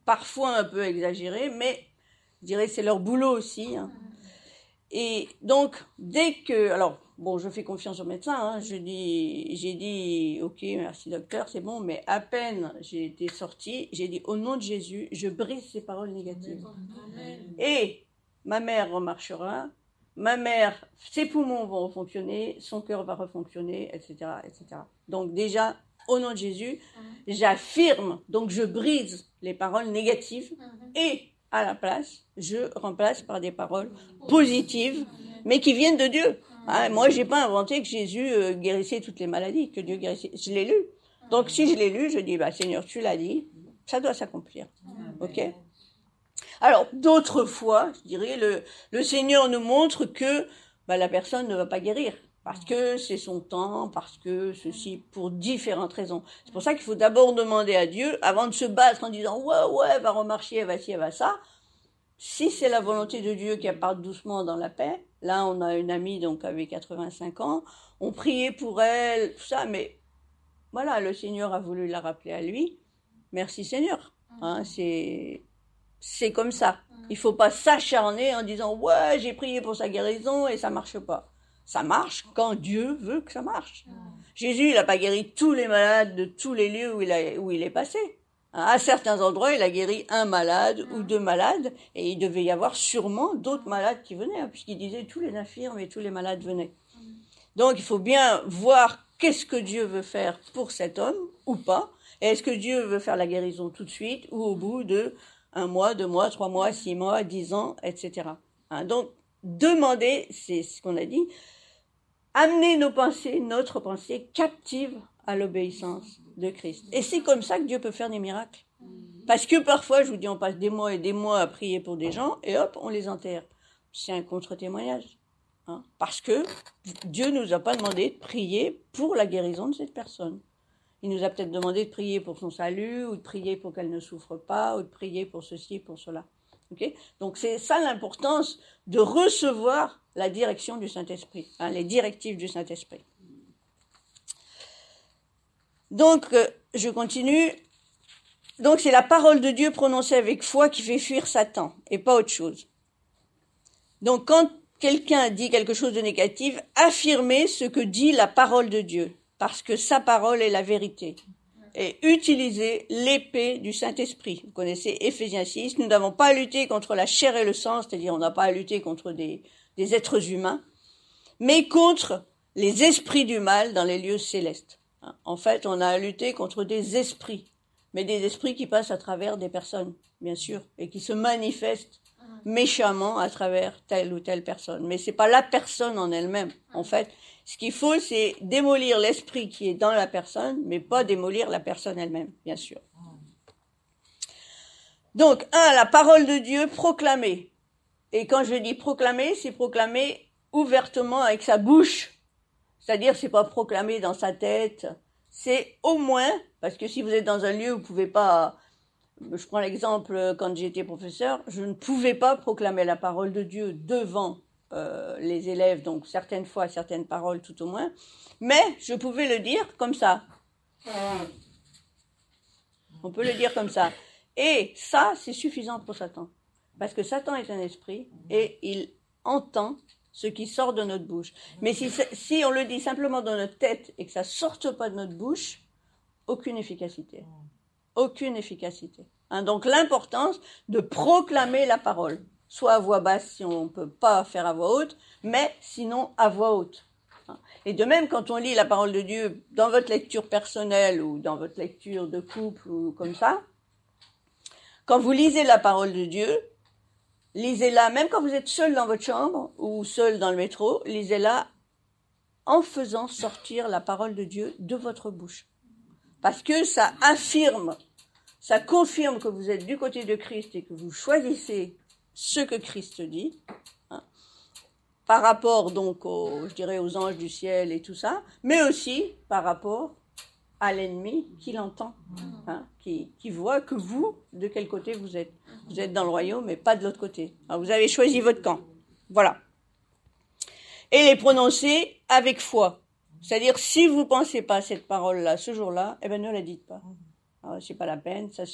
parfois un peu exagérées, mais je dirais que c'est leur boulot aussi. Et donc, dès que, alors, bon, je fais confiance aux médecins, j'ai dit, ok, merci docteur, c'est bon, mais à peine j'ai été sortie, j'ai dit, au nom de Jésus, je brise ces paroles négatives. Amen. Et ma mère remarchera, ses poumons vont fonctionner, son cœur va refonctionner, etc., etc. Donc déjà, au nom de Jésus, j'affirme, donc je brise les paroles négatives et à la place, je remplace par des paroles positives, mais qui viennent de Dieu. Moi, j'ai pas inventé que Jésus guérissait toutes les maladies, que Dieu guérissait. Je l'ai lu. Donc, si je l'ai lu, je dis, Seigneur, tu l'as dit, ça doit s'accomplir. Ok? Alors, d'autres fois, je dirais, le Seigneur nous montre que la personne ne va pas guérir. Parce que c'est son temps, parce que ceci, pour différentes raisons. C'est pour ça qu'il faut d'abord demander à Dieu, avant de se battre en disant, ouais, elle va remarcher, elle va ci, elle va ça. Si c'est la volonté de Dieu qui part doucement dans la paix, là on a une amie donc avec 85 ans, on priait pour elle, tout ça, mais voilà, le Seigneur a voulu la rappeler à lui. Merci Seigneur. Hein, c'est comme ça. Il faut pas s'acharner en disant ouais, j'ai prié pour sa guérison et ça marche pas. Ça marche quand Dieu veut que ça marche. Jésus, il a pas guéri tous les malades de tous les lieux où il est passé. À certains endroits, il a guéri un malade ou deux malades, et il devait y avoir sûrement d'autres malades qui venaient, hein, puisqu'il disait tous les infirmes et tous les malades venaient. Donc, il faut bien voir qu'est-ce que Dieu veut faire pour cet homme, ou pas, et est-ce que Dieu veut faire la guérison tout de suite, ou au bout de 1 mois, 2 mois, 3 mois, 6 mois, 10 ans, etc. Hein, donc, demander, c'est ce qu'on a dit, amener notre pensée captive à l'obéissance de Christ. Et c'est comme ça que Dieu peut faire des miracles. Parce que parfois, je vous dis, on passe des mois et des mois à prier pour des gens, et hop, on les enterre. C'est un contre-témoignage. Hein, parce que Dieu nous a pas demandé de prier pour la guérison de cette personne. Il nous a peut-être demandé de prier pour son salut, ou de prier pour qu'elle ne souffre pas, ou de prier pour ceci, pour cela. Okay ? Donc c'est ça l'importance de recevoir la direction du Saint-Esprit, hein, les directives du Saint-Esprit. Donc, je continue. Donc, c'est la parole de Dieu prononcée avec foi qui fait fuir Satan, et pas autre chose. Donc, quand quelqu'un dit quelque chose de négatif, affirmez ce que dit la parole de Dieu, parce que sa parole est la vérité. Et utilisez l'épée du Saint-Esprit. Vous connaissez Éphésiens 6, nous n'avons pas à lutter contre la chair et le sang, c'est-à-dire on n'a pas à lutter contre des êtres humains, mais contre les esprits du mal dans les lieux célestes. En fait, on a à lutter contre des esprits, mais des esprits qui passent à travers des personnes, bien sûr, et qui se manifestent méchamment à travers telle ou telle personne. Mais c'est pas la personne en elle-même. En fait, ce qu'il faut, c'est démolir l'esprit qui est dans la personne, mais pas démolir la personne elle-même, bien sûr. Donc, la parole de Dieu proclamée. Et quand je dis proclamer, c'est proclamer ouvertement avec sa bouche. C'est-à-dire, c'est pas proclamer dans sa tête. C'est au moins, parce que si vous êtes dans un lieu où vous pouvez pas, je prends l'exemple quand j'étais professeur, je ne pouvais pas proclamer la parole de Dieu devant les élèves, donc certaines fois, certaines paroles tout au moins, mais je pouvais le dire comme ça. On peut le dire comme ça. Et ça, c'est suffisant pour Satan. Parce que Satan est un esprit et il entend ce qui sort de notre bouche. Mais si on le dit simplement dans notre tête et que ça sorte pas de notre bouche, aucune efficacité. Aucune efficacité. Hein, donc l'importance de proclamer la parole. Soit à voix basse si on ne peut pas faire à voix haute, mais sinon à voix haute. Et de même, quand on lit la parole de Dieu dans votre lecture personnelle ou dans votre lecture de couple ou comme ça, quand vous lisez la parole de Dieu, lisez-la, même quand vous êtes seul dans votre chambre ou seul dans le métro, lisez-la en faisant sortir la parole de Dieu de votre bouche. Parce que ça affirme, ça confirme que vous êtes du côté de Christ et que vous choisissez ce que Christ dit, hein, par rapport donc aux anges du ciel et tout ça, mais aussi par rapport à l'ennemi qui l'entend, hein, qui voit que vous, de quel côté vous êtes. Vous êtes dans le royaume, mais pas de l'autre côté. Alors, vous avez choisi votre camp. Voilà. Et les prononcer avec foi. C'est-à-dire, si vous pensez pas cette parole-là, ce jour-là, ne la dites pas. Alors, c'est pas la peine, ça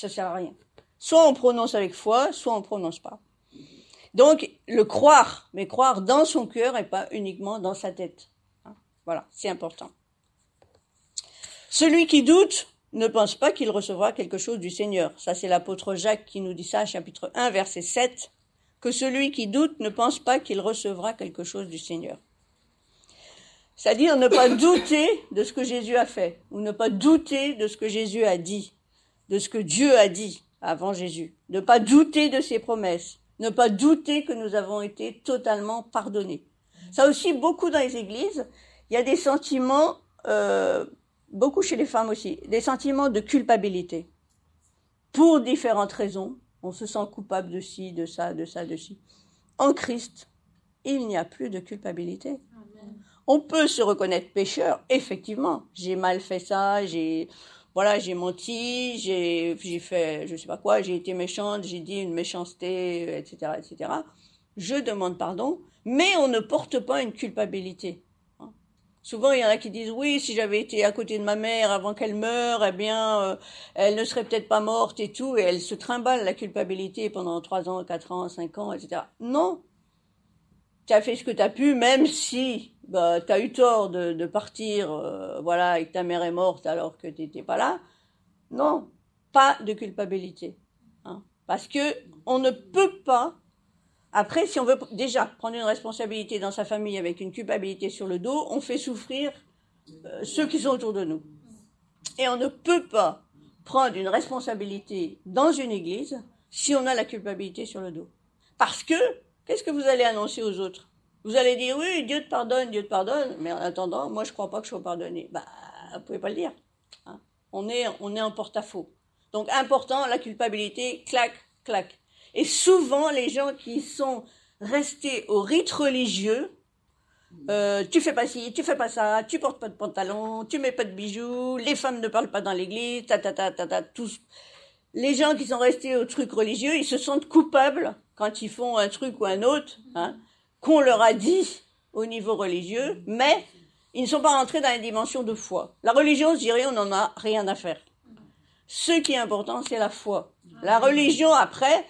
sert à rien. Soit on prononce avec foi, soit on prononce pas. Donc, le croire, mais croire dans son cœur et pas uniquement dans sa tête. Voilà, c'est important. Celui qui doute ne pense pas qu'il recevra quelque chose du Seigneur. Ça, c'est l'apôtre Jacques qui nous dit ça, chapitre 1, verset 7, que celui qui doute ne pense pas qu'il recevra quelque chose du Seigneur. C'est-à-dire ne pas douter de ce que Jésus a fait, ou ne pas douter de ce que Jésus a dit, de ce que Dieu a dit avant Jésus. Ne pas douter de ses promesses, ne pas douter que nous avons été totalement pardonnés. Ça aussi, beaucoup dans les églises, il y a des sentiments, beaucoup chez les femmes aussi, des sentiments de culpabilité. Pour différentes raisons, On se sent coupable de ci, de ça, de ça, de ci. En Christ, il n'y a plus de culpabilité. On peut se reconnaître pécheur, effectivement. J'ai mal fait ça, j'ai menti, j'ai fait, je sais pas quoi, j'ai été méchante, j'ai dit une méchanceté, etc., etc. Je demande pardon, mais on ne porte pas une culpabilité. Souvent, il y en a qui disent, oui, si j'avais été à côté de ma mère avant qu'elle meure, eh bien, elle ne serait peut-être pas morte et tout, et elle se trimballe la culpabilité pendant 3 ans, 4 ans, 5 ans, etc. Non. Tu as fait ce que tu as pu, même si tu as eu tort de partir, voilà, et que ta mère est morte alors que tu n'étais pas là. Non, pas de culpabilité. Hein, parce que on ne peut pas. Après, si on veut déjà prendre une responsabilité dans sa famille avec une culpabilité sur le dos, on fait souffrir ceux qui sont autour de nous. Et on ne peut pas prendre une responsabilité dans une église si on a la culpabilité sur le dos. Parce que qu'est-ce que vous allez annoncer aux autres? Vous allez dire, oui, Dieu te pardonne, mais en attendant, moi je crois pas que je sois pardonné. Vous pouvez pas le dire. Hein. On est en porte-à-faux. Donc important, la culpabilité, clac, clac. Et souvent, les gens qui sont restés au rite religieux, tu fais pas ci, tu fais pas ça, tu portes pas de pantalon, tu mets pas de bijoux, les femmes ne parlent pas dans l'église, tous. Les gens qui sont restés au truc religieux, ils se sentent coupables quand ils font un truc ou un autre, hein, qu'on leur a dit au niveau religieux, mais ils ne sont pas rentrés dans la dimension de foi. La religion, je dirais, on n'en a rien à faire. Ce qui est important, c'est la foi. La religion, après,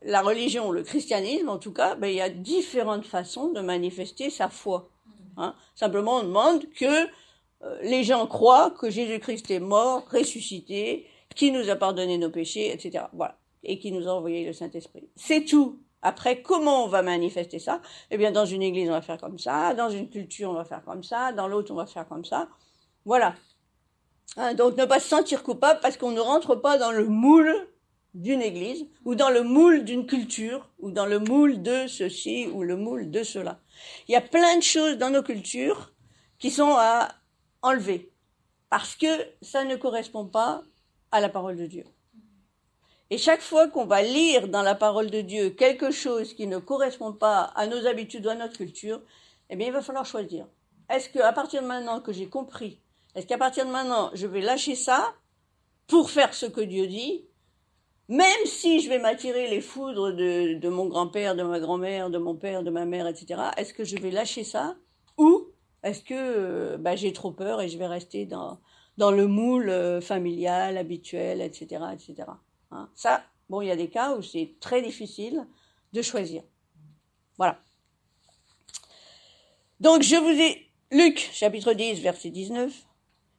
la religion, le christianisme, en tout cas, il y a différentes façons de manifester sa foi. Hein. Simplement, on demande que les gens croient que Jésus-Christ est mort, ressuscité, qui nous a pardonné nos péchés, etc. Voilà. Et qui nous a envoyé le Saint-Esprit. C'est tout. Après, comment on va manifester ça? Eh bien, dans une église, on va faire comme ça. Dans une culture, on va faire comme ça. Dans l'autre, on va faire comme ça. Voilà. Hein, donc, ne pas se sentir coupable parce qu'on ne rentre pas dans le moule d'une église, ou dans le moule d'une culture, ou dans le moule de ceci, ou le moule de cela. Il y a plein de choses dans nos cultures qui sont à enlever. Parce que ça ne correspond pas à la parole de Dieu. Et chaque fois qu'on va lire dans la parole de Dieu quelque chose qui ne correspond pas à nos habitudes ou à notre culture, eh bien, il va falloir choisir. Est-ce qu'à partir de maintenant que j'ai compris, est-ce qu'à partir de maintenant, je vais lâcher ça pour faire ce que Dieu dit, même si je vais m'attirer les foudres de mon grand-père, de ma grand-mère, de mon père, de ma mère, etc., est-ce que je vais lâcher ça? Ou est-ce que j'ai trop peur et je vais rester dans le moule familial, habituel, etc., etc. Hein, ça, il y a des cas où c'est très difficile de choisir. Voilà. Donc, Luc, chapitre 10, verset 19,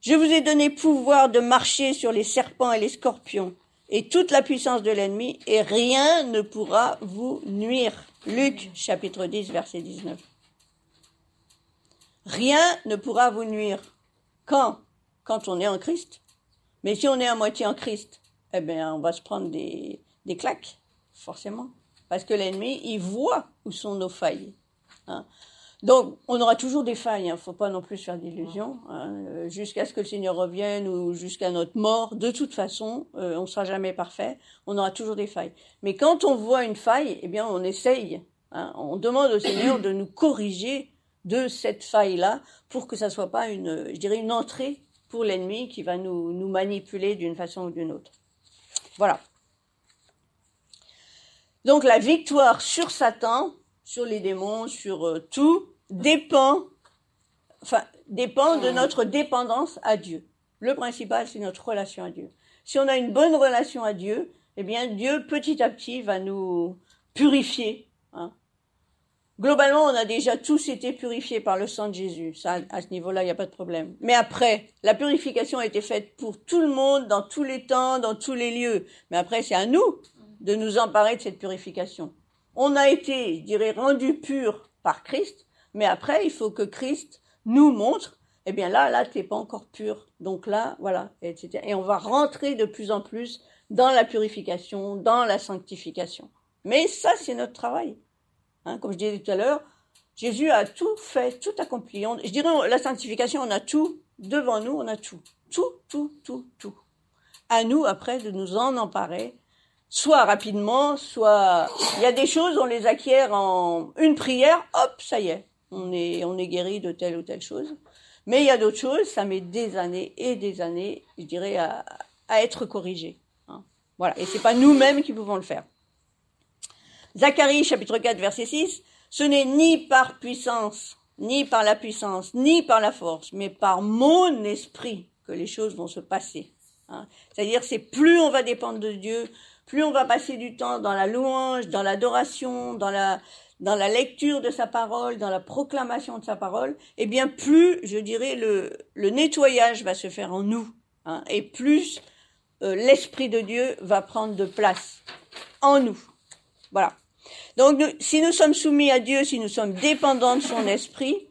je vous ai donné pouvoir de marcher sur les serpents et les scorpions et toute la puissance de l'ennemi, et rien ne pourra vous nuire. Luc, chapitre 10, verset 19. Rien ne pourra vous nuire. Quand on est en Christ. Mais si on est à moitié en Christ, eh bien, on va se prendre des claques, forcément. Parce que l'ennemi, il voit où sont nos failles. Hein. Donc, on aura toujours des failles, hein. Faut pas non plus se faire d'illusions, hein. Jusqu'à ce que le Seigneur revienne ou jusqu'à notre mort, de toute façon, on sera jamais parfait, on aura toujours des failles. Mais quand on voit une faille, eh bien, on essaye, hein. On demande au Seigneur de nous corriger de cette faille-là pour que ça soit pas une entrée pour l'ennemi qui va nous manipuler d'une façon ou d'une autre. Voilà. Donc, la victoire sur Satan, sur les démons, sur tout, dépend de notre dépendance à Dieu. Le principal, c'est notre relation à Dieu. Si on a une bonne relation à Dieu, eh bien, Dieu, petit à petit, va nous purifier. Hein. Globalement, on a déjà tous été purifiés par le sang de Jésus. Ça, à ce niveau-là, il n'y a pas de problème. Mais après, la purification a été faite pour tout le monde, dans tous les temps, dans tous les lieux. Mais après, c'est à nous de nous emparer de cette purification. On a été, je dirais, rendus purs par Christ, mais après, il faut que Christ nous montre, eh bien là, t'es pas encore pur. Donc là, voilà, etc. Et on va rentrer de plus en plus dans la purification, dans la sanctification. Mais ça, c'est notre travail. Hein, comme je disais tout à l'heure, Jésus a tout fait, tout accompli. Je dirais, la sanctification, on a tout. Devant nous, on a tout. Tout. À nous, après, de nous en emparer soit rapidement, soit il y a des choses, on les acquiert en une prière, hop, ça y est, on est guéri de telle ou telle chose. Mais il y a d'autres choses, ça met des années et des années, je dirais, à être corrigé. Hein. Voilà, et c'est pas nous-mêmes qui pouvons le faire. Zacharie, chapitre 4, verset 6, ce n'est ni par puissance, ni par la puissance, ni par la force, mais par mon esprit que les choses vont se passer. Hein. C'est-à-dire, c'est plus on va dépendre de Dieu, plus on va passer du temps dans la louange, dans l'adoration, dans la lecture de sa parole, dans la proclamation de sa parole, eh bien plus, je dirais, le nettoyage va se faire en nous, hein, et plus l'Esprit de Dieu va prendre de place en nous. Voilà. Donc, si nous sommes soumis à Dieu, si nous sommes dépendants de son esprit,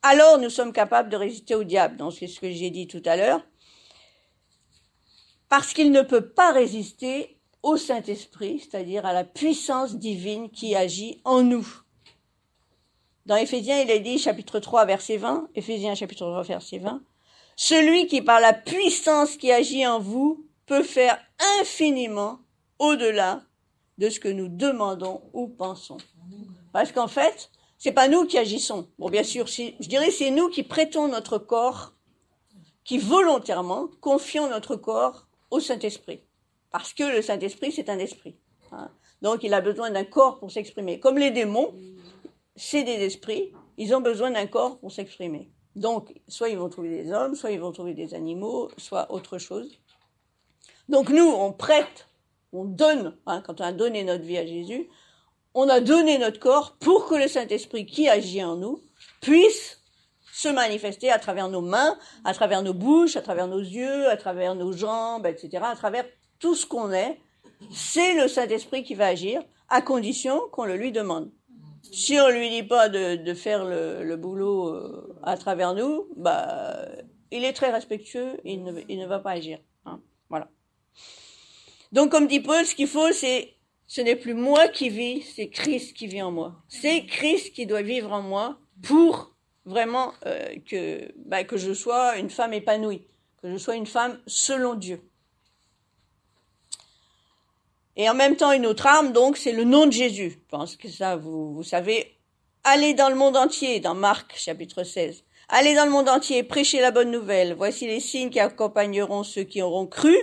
alors nous sommes capables de résister au diable. Donc, c'est ce que j'ai dit tout à l'heure. Parce qu'il ne peut pas résister au Saint-Esprit, c'est-à-dire à la puissance divine qui agit en nous. Dans Éphésiens, il est dit, chapitre 3, verset 20, Éphésiens, chapitre 3, verset 20, « Celui qui, par la puissance qui agit en vous, peut faire infiniment au-delà de ce que nous demandons ou pensons. » Parce qu'en fait, c'est pas nous qui agissons. Bon, bien sûr, je dirais c'est nous qui prêtons notre corps, qui volontairement confions notre corps au Saint-Esprit. Parce que le Saint-Esprit, c'est un esprit. Hein. Donc, il a besoin d'un corps pour s'exprimer. Comme les démons, c'est des esprits, ils ont besoin d'un corps pour s'exprimer. Donc, soit ils vont trouver des hommes, soit ils vont trouver des animaux, soit autre chose. Donc, nous, on prête, on donne, hein, quand on a donné notre vie à Jésus, on a donné notre corps pour que le Saint-Esprit qui agit en nous puisse se manifester à travers nos mains, à travers nos bouches, à travers nos yeux, à travers nos jambes, etc., à travers tout ce qu'on est. C'est le Saint-Esprit qui va agir, à condition qu'on le lui demande. Si on lui dit pas de faire le boulot à travers nous, bah, il est très respectueux, il ne va pas agir. Hein, voilà. Donc, comme dit Paul, ce qu'il faut, ce n'est plus moi qui vis, c'est Christ qui vit en moi. C'est Christ qui doit vivre en moi pour vraiment que je sois une femme épanouie, que je sois une femme selon Dieu. Et en même temps, une autre arme, donc, c'est le nom de Jésus. Je pense que ça, vous savez. Allez dans le monde entier, dans Marc, chapitre 16. Allez dans le monde entier, prêchez la bonne nouvelle. Voici les signes qui accompagneront ceux qui auront cru.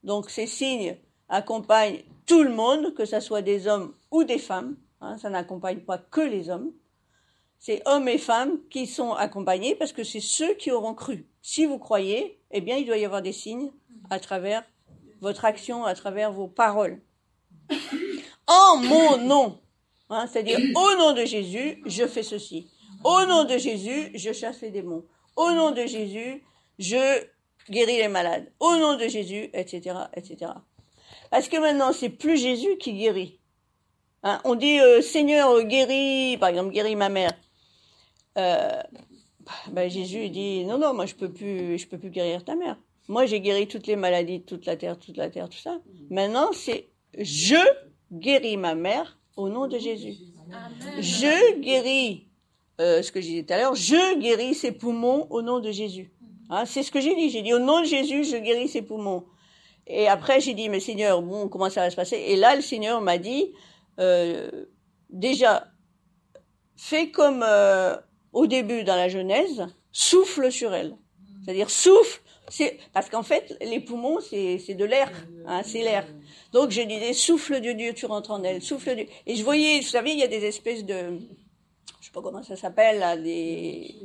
Donc, ces signes accompagnent tout le monde, que ce soit des hommes ou des femmes. Hein, ça n'accompagne pas que les hommes. C'est hommes et femmes qui sont accompagnés parce que c'est ceux qui auront cru. Si vous croyez, eh bien, il doit y avoir des signes à travers votre action, à travers vos paroles. En mon nom, hein, c'est-à-dire au nom de Jésus, je fais ceci. Au nom de Jésus, je chasse les démons. Au nom de Jésus, je guéris les malades. Au nom de Jésus, etc., etc. Parce que maintenant, c'est plus Jésus qui guérit. Hein, on dit Seigneur guéris, par exemple guéris ma mère. Jésus dit non, moi je peux plus guérir ta mère. Moi j'ai guéri toutes les maladies de toute la terre, tout ça. Maintenant c'est je guéris ma mère au nom de Jésus. Amen. Je guéris ce que je disais tout à l'heure, je guéris ses poumons au nom de Jésus. Hein, c'est ce que j'ai dit au nom de Jésus, je guéris ses poumons. Et après j'ai dit mais Seigneur, bon comment ça va se passer? Et là le Seigneur m'a dit déjà fais comme au début dans la Genèse, souffle sur elle. C'est-à-dire souffle, parce qu'en fait les poumons c'est de l'air, hein, c'est l'air. Donc je disais souffle de Dieu, tu rentres en elle, souffle de Dieu. Et je voyais, vous savez, il y a des espèces de, je sais pas comment ça s'appelle là, des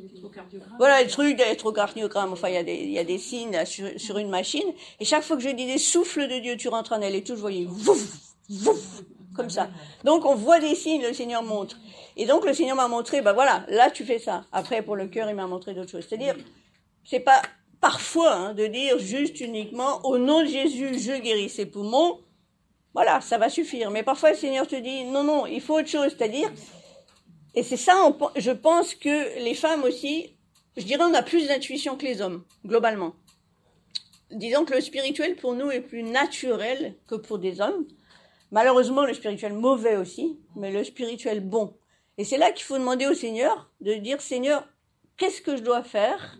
voilà, les trucs d'électrocardiogramme. Enfin il y a des signes là, sur une machine. Et chaque fois que je disais souffle de Dieu, tu rentres en elle et tout, je voyais vouf, vouf, comme ça. Donc on voit des signes, le Seigneur montre. Et donc le Seigneur m'a montré, voilà, là tu fais ça. Après pour le cœur, il m'a montré d'autres choses. C'est-à-dire, c'est pas parfois hein, de dire juste uniquement au nom de Jésus, je guéris ses poumons. Voilà, ça va suffire. Mais parfois le Seigneur te dit non, il faut autre chose. C'est-à-dire, et c'est ça, je pense que les femmes aussi, je dirais, on a plus d'intuition que les hommes, globalement. Disons que le spirituel pour nous est plus naturel que pour des hommes. Malheureusement, le spirituel mauvais aussi, mais le spirituel bon. Et c'est là qu'il faut demander au Seigneur de dire, Seigneur, qu'est-ce que je dois faire